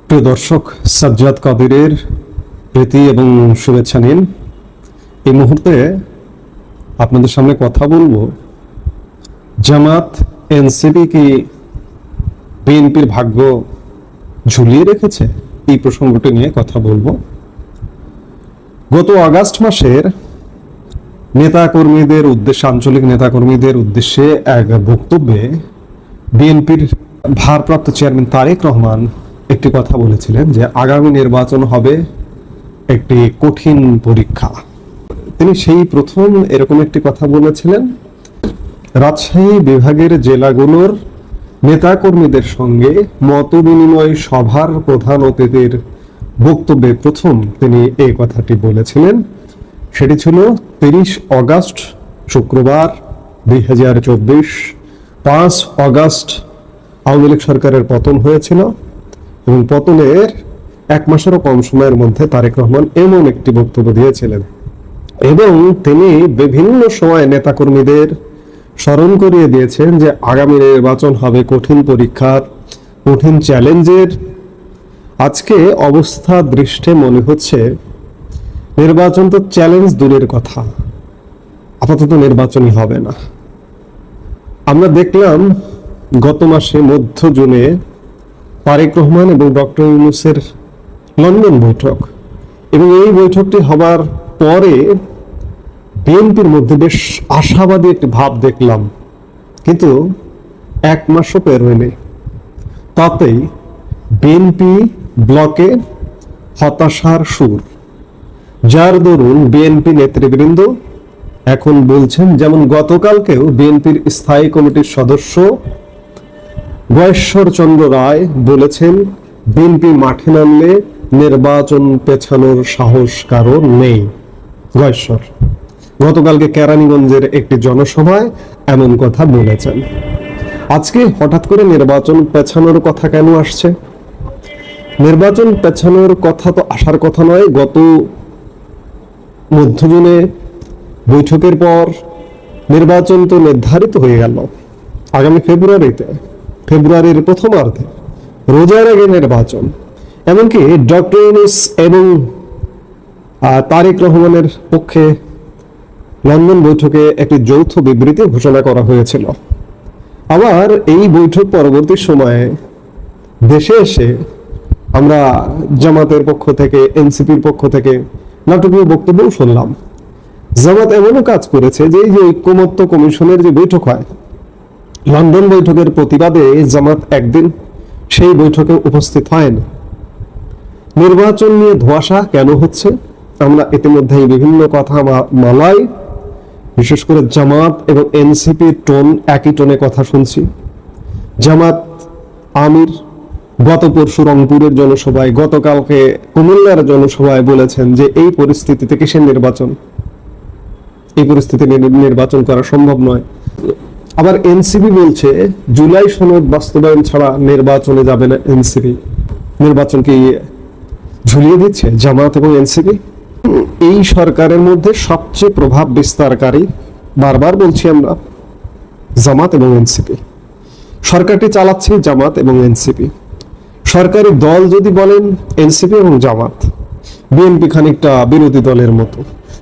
প্রিয় দর্শক, সাজ্জাদ কাদিরের প্রীতি এবং শুভেচ্ছা নিন। এই মুহূর্তে আপনাদের সামনে কথা বলবো, জামাত এনসিপি কি বিএনপির ভাগ্য ঝুলিয়ে রেখেছে, এই প্রসঙ্গটি নিয়ে কথা বলবো। গত আগস্ট মাসের নেতাকর্মীদের উদ্দেশ্যে, আঞ্চলিক নেতাকর্মীদের উদ্দেশ্যে এক বক্তব্যে বিএনপির ভারপ্রাপ্ত চেয়ারম্যান তারেক রহমান একটি কথা বলেছিলেন যে আগামী নির্বাচন হবে একটি কঠিন পরীক্ষা। তিনি সেই প্রথম এরকম একটি কথা বলেছিলেন। রাজশাহী বিভাগের জেলাগুলোর নেতাকর্মীদের সঙ্গে মত বিনিময় সভার প্রধান অতিথির বক্তব্যে প্রথম তিনি এই কথাটি বলেছিলেন। সেটি ছিল 30 অগাস্ট শুক্রবার 2024। 5 অগাস্ট আওয়ামী লীগ সরকারের পতন হয়েছিল এবং পতনের 1 মাসেরও কম সময়ের মধ্যে তারেক রহমান এমন একটি বক্তব্য দিয়েছিলেন এবং তিনি বিভিন্ন সময় নেতাকর্মীদের স্মরণ করিয়ে দিয়েছেন যে আগামী নির্বাচন হবে কঠিন পরীক্ষার, কঠিন চ্যালেঞ্জের। আজকে অবস্থা দৃষ্টে মনে হচ্ছে নির্বাচন তো চ্যালেঞ্জ দূরের কথা, আপাতত নির্বাচনই হবে না। আমরা দেখলাম গত মাসে মধ্য জুনে তারেক রহমান এবং ডক্টর ইউনূসের লন্ডন বৈঠক, এবং এই বৈঠকটি হবার পরে বিএনপির মধ্যে বেশ আশাবাদী একটি ভাব দেখলাম, কিন্তু 1 মাসও পের হয়নি, তাতেই বিএনপি ব্লকে হতাশার সুর, যার দরুন বিএনপি নেতৃবৃন্দ এখন বলছেন, যেমন গতকালকেও বিএনপির স্থায়ী কমিটির সদস্য গয়েশ্বর চন্দ্র রায় বলেছেন, বিএনপি মাঠে নামলে নির্বাচন পেছানোর সাহস কারো নেই। গয়েশ্বর গতকালকে কেরানীগঞ্জের একটি জনসভায় এমন কথা বলেছেন। আজকে হঠাৎ করে নির্বাচন পেছানোর কথা কেন আসছে? নির্বাচন পেছানোর কথা তো আসার কথা নয়। গত মধ্যজুনে বৈঠকের পর নির্বাচন তো নির্ধারিত হয়ে গেল আগামী ফেব্রুয়ারির প্রথমার্ধে, রোজার আগে নির্বাচন। এমনকি ডক্টর ইউনূস এবং তারেক রহমানের পক্ষে লন্ডন বৈঠকে একটি যৌথ বিবৃতি ঘোষণা করা হয়েছিল। আবার এই বৈঠক পরবর্তী সময়ে দেশে এসে আমরা জামাতের পক্ষ থেকে, এনসিপির পক্ষ থেকে নাটকীয় বক্তব্যও শুনলাম। জামাত এমনও কাজ করেছে যে এই যে ঐক্যমত্য কমিশনের যে বৈঠক হয়, লন্ডন বৈঠকের প্রতিবাদে জামাত একদিন সেই বৈঠকে উপস্থিত হয়নি। নির্বাচন নিয়ে ধোঁয়াশা কেন হচ্ছে? আমরা ইতিমধ্যে বিভিন্ন কথা মালাই, বিশেষ করে জামাত এবং এনসিপি টোন, একই টোনে কথা শুনছি। জামাত আমির গত পরশু রংপুরের জনসভায়, গতকালকে কুমিল্লার জনসভায় বলেছেন যে এই পরিস্থিতিতে কিসের নির্বাচন, এই পরিস্থিতি নির্বাচন করা সম্ভব নয়। আবার এনসিপি বলছে জুলাই সনদ বাস্তবায়ন ছাড়া নির্বাচনে যাবে না এনসিপি। নির্বাচনকে ঝুলিয়ে দিচ্ছে জামাত এবং এনসিপি। এই সরকারের মধ্যে সবচেয়ে প্রভাব বিস্তারকারী, বারবার বলছি আমরা, জামাত এবং এনসিপি। সরকারটি চালাচ্ছে জামাত এবং এনসিপি। সরকারি দল যদি বলেন এনসিপি এবং জামাত, বিএনপি খানিকটা বিরোধী দলের মতো,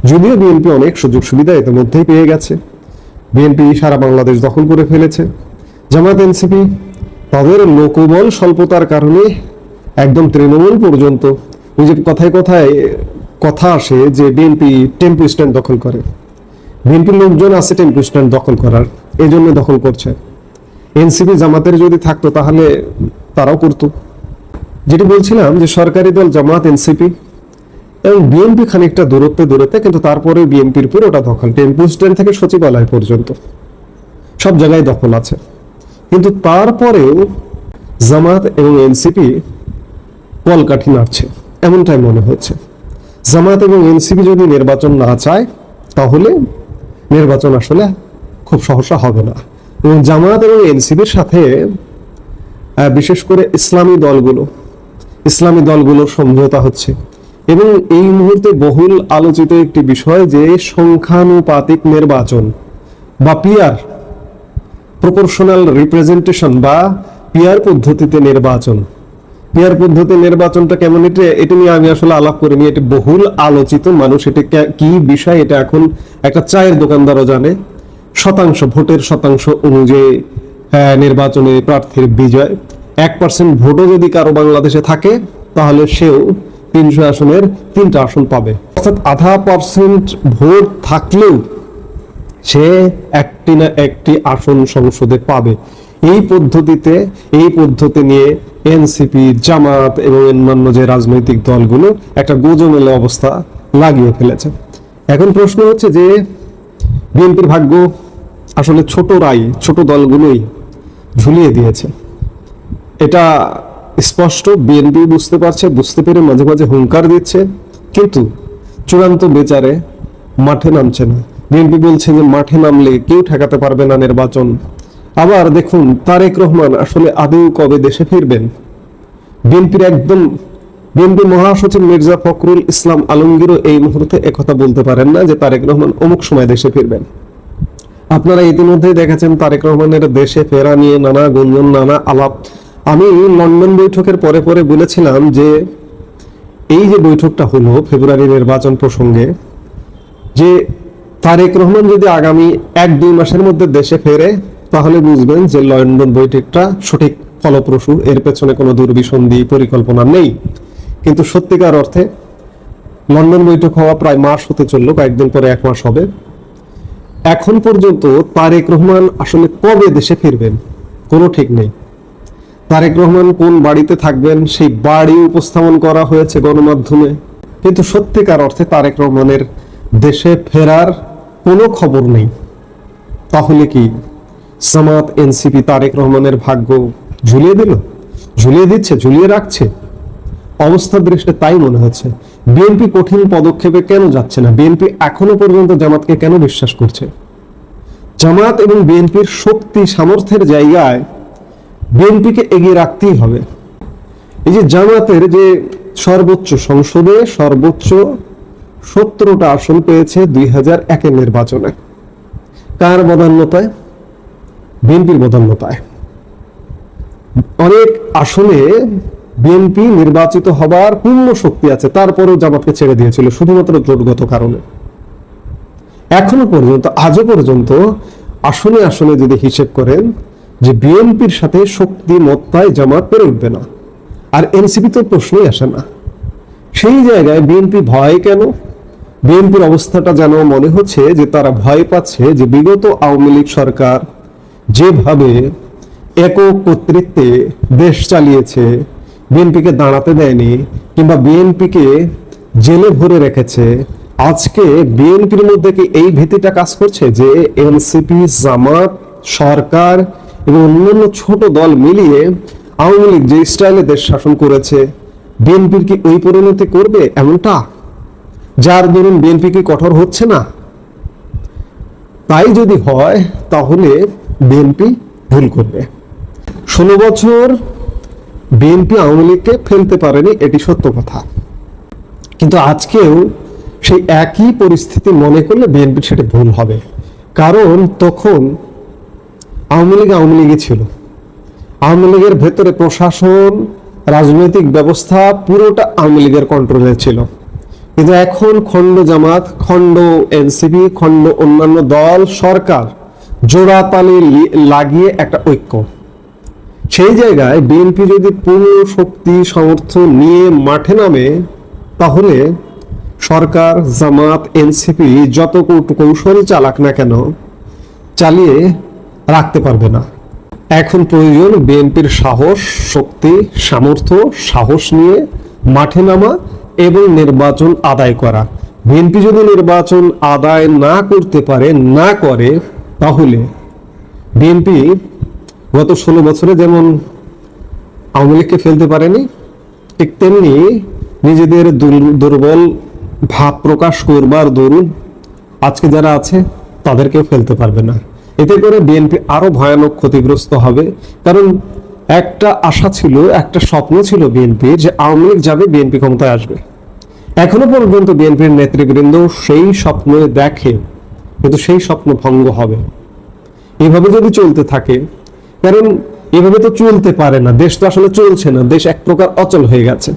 যদিও বিএনপি অনেক সুযোগ সুবিধা ইতিমধ্যেই পেয়ে গেছে। বিএনপি সারা বাংলাদেশ দখল করে ফেলেছে। জামাত এনসিপি তাদের লোকবল স্বল্পতার কারণে একদম তৃণমূল পর্যন্ত, ওই যে কথায় কথায় কথা আসে যে বিএনপি টেম্পো স্ট্যান্ড দখল করে, বিএনপির লোকজন আছে টেম্পো স্ট্যান্ড দখল করার, এই জন্য দখল করছে। এনসিপি জামাতের যদি থাকতো তাহলে তারাও করতো। যেটি বলছিলাম যে সরকারি দল জামাত, এনসিপি এবং বিএনপি খানিকটা দূরত্বে, কিন্তু তারপরে বিএনপির পুরোটা দখল, টেম্পো স্ট্যান্ড থেকে সচিবালয় পর্যন্ত সব জায়গায় দখল আছে। কিন্তু তারপরেও জামাত এবং এনসিপি কলকাঠি নাড়ছে, এমনটাই মনে হচ্ছে। জামাত এবং এনসিপি যদি নির্বাচন না চায় তাহলে নির্বাচন আসলে খুব সহসা হবে না। এবং জামাত এবং এনসিপির সাথে বিশেষ করে ইসলামী দলগুলোর সমঝোতা হচ্ছে। এবং এই মুহূর্তে বহুল আলোচিত একটি বিষয় যে সংখ্যানুপাতিক নির্বাচন বা পিআর, প্রপোর্শনাল রিপ্রেজেন্টেশন বা পিআর পদ্ধতিতে নির্বাচন, পিয়ার পদ্ধতি নির্বাচনটা কেমন, এটা নিয়ে আমি আসলে আলাপ করিনি। এটা বহুল আলোচিত, মানুষ এটা কি বিষয় এটা এখন একটা চায়ের দোকানদারও জানে। শতাংশ, ভোটের শতাংশ অনুযায়ী নির্বাচনে প্রার্থীর বিজয়। 1% ভোটও যদি কারো বাংলাদেশে থাকে তাহলে সেও 300 আসনের 3টা আসন পাবে। অর্থাৎ 0.5% ভোট থাকলেও সে একটি না একটি আসন সংসদে পাবে। এই পদ্ধতি নিয়ে এনসিপি, জামাত এবং অন্যান্য যে রাজনৈতিক দলগুলো একটা গোজমেলে অবস্থা লাগিয়ে ফেলেছে। এখন প্রশ্ন হচ্ছে যে বিএনপির ভাগ্য আসলে ছোট দলগুলোই ঝুলিয়ে দিয়েছে। এটা স্পষ্ট, বিএনপি বুঝতে পেরে মাঝে মাঝে হুঙ্কার দিচ্ছে, কিন্তু চূড়ান্ত বিচারে মাঠে নামছে না। বিএনপি বলছে যে মাঠে নামলে কেউ ঠেকাতে পারবে না নির্বাচন। আবার দেখুন, তারেক রহমান আসলে আদৌ কবে দেশে ফিরবেন? বিএনপি মহাসচিব মির্জা ফখরুল ইসলাম আলমগীরও এই মুহূর্তে একথা বলতে পারেন না যে তারেক রহমান অমুক সময় দেশে ফিরবেন। আপনারা ইতিমধ্যেই দেখেছেন তারেক রহমানের দেশে ফেরা নিয়ে নানা গুঞ্জন, নানা আলাপ। আমি লন্ডন বৈঠকের পরে বলেছিলাম যে এই যে বৈঠকটা হলো ফেব্রুয়ারি নির্বাচন প্রসঙ্গে, যে তারেক রহমান যদি আগামী 1-2 মাসের মধ্যে দেশে ফেরে তাহলে বুঝবেন যে লন্ডন বৈঠকটা সঠিক ফলপ্রসূ, এর পেছনে কোনো দুর্বিসন্ধি পরিকল্পনা নেই। কিন্তু সত্যিকার অর্থে লন্ডন বৈঠক হওয়া প্রায় মাস হতে চললো, কয়েকদিন পরে 1 মাস হবে। এখন পর্যন্ত তারেক রহমান আসলে কবে দেশে ফিরবেন কোনো ঠিক নেই। তারেক রহমান কোন বাড়িতে থাকবেন সেই বাড়ি উপস্থাপন করা হয়েছে গণমাধ্যমে, কিন্তু সত্যিকার অর্থে তারেক রহমানের দেশে ফেরার কোনো খবর নেই। তাহলে কি জামাত, এনসিপি তারেক রহমানের ভাগ্য ঝুলিয়ে রাখছে? অবস্থার দৃষ্টিতে তাই মনে হচ্ছে। বিএনপি কঠিন পদক্ষেপে কেন যাচ্ছে না? বিএনপি এখনো পর্যন্ত জামাতকে কেন বিশ্বাস করছে? জামাত এবং বিএনপির শক্তি সামর্থ্যের জায়গায় বিএনপিকে এগিয়ে রাখতেই হবে। এই যে জামাতের যে সংসদে সর্বোচ্চ 17টা আসন পেয়েছে 2001 নির্বাচনে, কার বদান্যতায়? বিএনপির বদান্যতায়। অনেক আসনে বিএনপি নির্বাচিত হবার পূর্ণ শক্তি আছে, তারপরেও জামাতকে ছেড়ে দিয়েছিল শুধুমাত্র জোটগত কারণে। আজও পর্যন্ত আসনে যদি হিসেব করেন যে বিএনপির সাথে শক্তি মত্তায় জামাত পেরে উঠবে না, আর এনসিপি তো প্রশ্নই আসে না। সেই জায়গায় বিএনপি ভয় কেন? বিএনপির অবস্থাটা যেন মনে হচ্ছে যে তারা ভয় পাচ্ছে যে বিগত আওয়ামী লীগ সরকার যেভাবে একক কর্তৃত্বে দেশ চালিয়েছে, বিএনপিকে দাঁড়াতে দেয়নি কিংবা বিএনপিকে জেলে ভরে রেখেছে, আজকে বিএনপির মধ্যে কি এই ভীতিটা কাজ করছে যে এনসিপি, জামাত, সরকার এবং অন্যান্য ছোট দল মিলিয়ে আওয়ামী লীগ যে স্টাইলে দেশ শাসন করেছে, বিএনপির কি ওই পরিণতি করবে এমনটা, যার দরুন বিএনপি কি কঠোর হচ্ছে না? তাই যদি হয় তাহলে বিএনপি ভুল করবে। 16 বছর বিএনপি আওয়ামী লীগকে ফেলতে পারেনি, এটি সত্য কথা। কিন্তু আজকেও সেই একই পরিস্থিতি মনে করলে বিএনপির সেটা ভুল হবে। কারণ তখন আওয়ামী লীগই ছিল। আওয়ামী লীগের ভেতরে প্রশাসন, রাজনৈতিক ব্যবস্থা পুরোটা আওয়ামী লীগের কন্ট্রোলে ছিল। কিন্তু এখন খণ্ড জামাত, খণ্ড এনসিপি, খণ্ড অন্যান্য দল, সরকার জোড়াতালি লাগিয়ে একটা ঐক্য। সেই জায়গায় বিএনপি যদি পূর্ণ শক্তি সমর্থন নিয়ে মাঠে নামে তাহলে সরকার, জামাত, এনসিপি যত কৌশল চালাক না কেন চালিয়ে রাখতে পারবে না। এখন প্রয়োজন বিএনপির সাহস, শক্তি, সাহস নিয়ে মাঠে নামা এবং নির্বাচন আদায় করা। বিএনপি যদি নির্বাচন আদায় না করে তাহলে বিএনপি গত 16 বছরে যেমন আওয়ামী লীগকে ফেলতে পারেনি, ঠিক তেমনি নিজেদের দুর্বল ভাব প্রকাশ করবার দরুন আজকে যারা আছে তাদেরকেও ফেলতে পারবে না। এতে করে বিএনপি আরো ভয়ানক ক্ষতিগ্রস্ত হবে। কারণ একটা আশা ছিল, একটা স্বপ্ন ছিল বিএনপির যে আওয়ামী লীগ যাবে, বিএনপি ক্ষমতায় আসবে। এখনো পর্যন্ত বিএনপির নেতৃবৃন্দ সেই স্বপ্ন দেখে, কিন্তু সেই স্বপ্ন ভঙ্গ হবে। এভাবে যদি চলতে থাকে কারণ এভাবে তো চলতে পারে না, দেশ তো আসলে চলছে না, দেশ এক প্রকার অচল হয়ে গেছে।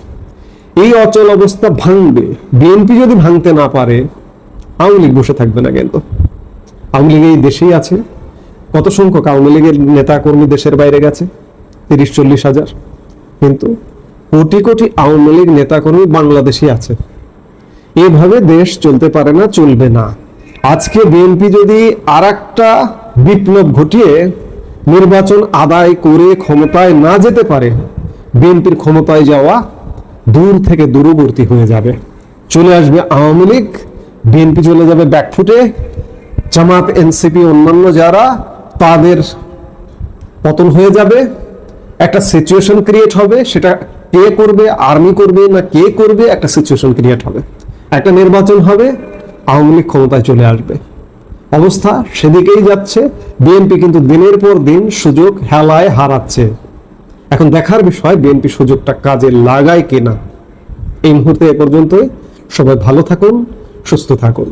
এই অচল অবস্থা ভাঙবে, বিএনপি যদি ভাঙতে না পারে আওয়ামী লীগ বসে থাকবে না। কিন্তু আওয়ামী লীগ এই দেশেই আছে। কত সংখ্যক আওয়ামী লীগের নেতা কর্মী দেশের বাইরে গেছে? 30-40 হাজার। কিন্তু কোটি কোটি আওয়ামী লীগ নেতা কর্মী বাংলাদেশে আছে। এভাবে দেশ চলতে পারে না, চলবে না। আজকে বিএনপি যদি আরেকটা বিপ্লব ঘটিয়ে নির্বাচন আদায় করে ক্ষমতায় না যেতে পারে, বিএনপির ক্ষমতায় যাওয়া দূর থেকে দূরবর্তী হয়ে যাবে। চলে আসবে আওয়ামী লীগ, বিএনপি চলে যাবে ব্যাকফুটে, জামাত, এনসিপি, অন্যান্য যারা, তাদের পতন হয়ে যাবে। একটা সিচুয়েশন ক্রিয়েট হবে, সেটা কে করবে, আর্মি করবে না কে করবে, একটা সিচুয়েশন ক্রিয়েট হবে, একটা নির্বাচন হবে, আওয়ামী লীগ ক্ষমতায় চলে আসবে। অবস্থা সেদিকেই যাচ্ছে। বিএনপি কিন্তু দিনের পর দিন সুযোগ হেলায় হারাচ্ছে। এখন দেখার বিষয় বিএনপি সুযোগটা কাজে লাগায় কিনা। এই মুহূর্তে এ পর্যন্তই। সবাই ভালো থাকুন, সুস্থ থাকুন।